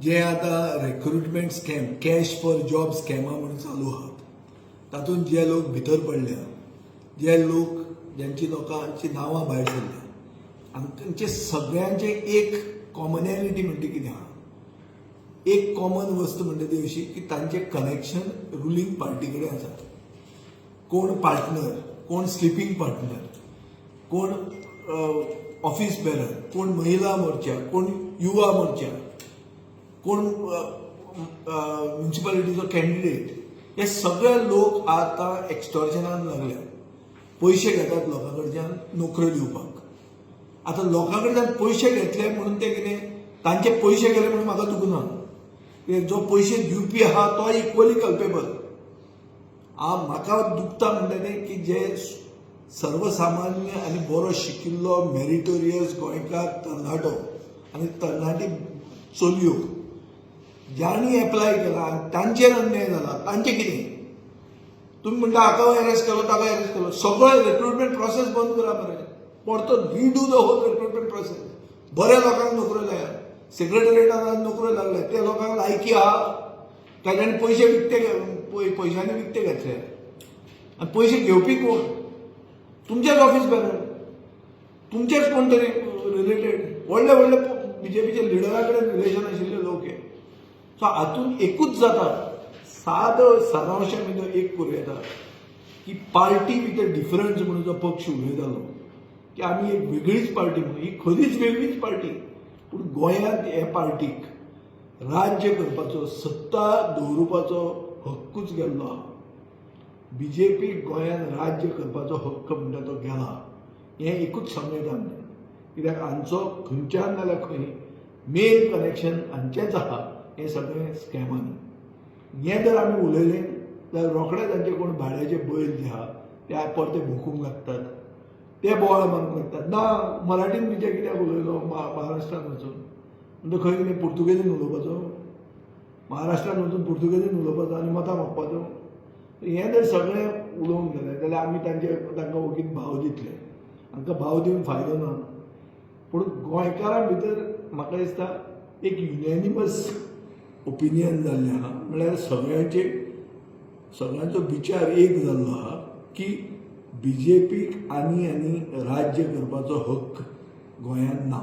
जे आता recruitment scam cash for job स्कॅमा म्हणून चालू आहात तातूंत जे लोक भितर पडल्या जे लोक ज्यांची लोकांची नांवां भायर सरल्या आनी तांचे सगळ्यांचे एक कॉमनॅलिटी म्हणटा कितें आहा एक कॉमन वस्त म्हणटा ती अशी की तांचे कनेक्शन रुलींग पार्टी कडेन आसा कोण पार्टनर कोण स्लिपींग पार्टनर कोण ऑफिस बेरर कोण महिला मोर्चा कोण युवा मोर्चा कोण म्युनिसिपालिटीचो कॅन्डिडेट हे सगळे लोक आता एक्स्टॉर्शनान लागल्या पयशे घेतात लोकां कडच्यान नोकऱ्यो दिवपाक आता लोकां कडच्यान पयशे घेतले म्हणून ते कितें तांचे पयशे गेले म्हणून म्हाका दुखना जो पयशे दिवपी आहा तो इक्वली कल्पेबल म्हाका दुखता म्हणटा तें की जे सर्वसामान्य आनी बरो शिकिल्लो मेरिटोरियस गोंयकार तरणाटो आनी तरणाटी चलयो ज्यांनी एप्लाय केला आनी तांचेर अन्याय जाला तांचें कितें तुमी म्हणटा हाका अरेस्ट केलो ताका अरेस्ट केलो सगळो रिक्रुटमेंट प्रोसेस बंद करा मरे परतो redo the whole recruitment process बऱ्या लोकांक नोकऱ्यो लाया सेक्रेटरिएटान नोकऱ्यो लागल्या त्या लोकांक लायकी आहा तांच्यांनी पयशे पयशांनी विकते घेतले आनी पयशे घेवपी कोण तुमचेच ऑफिस बेरर तुमचेच कोण तरी रिलेटेड व्हडले व्हडले बीजेपीचे लिडरा कडेन रिलेशन आशिल्ले लोक हे सो हातूंत एकूच जाता सादो सारांशान भितर एक करूं येता की पार्टी विथ अ डिफरन्स म्हणून जो पक्ष उलयतालो की आमी एक वेगळीच पार्टी म्हणून ही खरीच वेगळीच पार्टी पूण गोंयांत हे पार्टीक राज्य करपाचो सत्ता दवरुपाचो हक्कूच गेल्लो आहा बीजेपी गोंयांत राज्य करपाचो हक्क म्हणटा तो गेला हें एकूच समजता आमी कित्याक हांचो खंयच्यान नाल्यार खंय मेन कनेक्शन हांचेंच आहा हें सगळें स्कॅमांनी हें जर आमी उलयलें जाल्यार रोखडेच तांचे कोण भाड्याचे बैल जे आहा ते परते भोकूंक लागतात ते बोवाळ मारूंक लागतात ना मराठीन बिचे कित्याक उलयलो महाराष्ट्रांत वचून म्हणजे खंय कितें पुर्तुगेजीन उलोवपाचो महाराष्ट्रांत वचून पुर्तुगेजीन उलोवपाचो आनी मतां मागपाचो हें जर सगळें उलोवंक गेलें जाल्यार आमी तांकां वगीत भाव दितले तांकां भाव दिवन फायदो ना पूण गोंयकारां भितर म्हाका दिसता एक युनॅनिमस ओपिनियन जाल्लें आहा म्हळ्यार सगळ्यांचो विचार एक जाल्लो आहा की बीजेपीक आनी राज्य करपाचो हक्क गोंयांत ना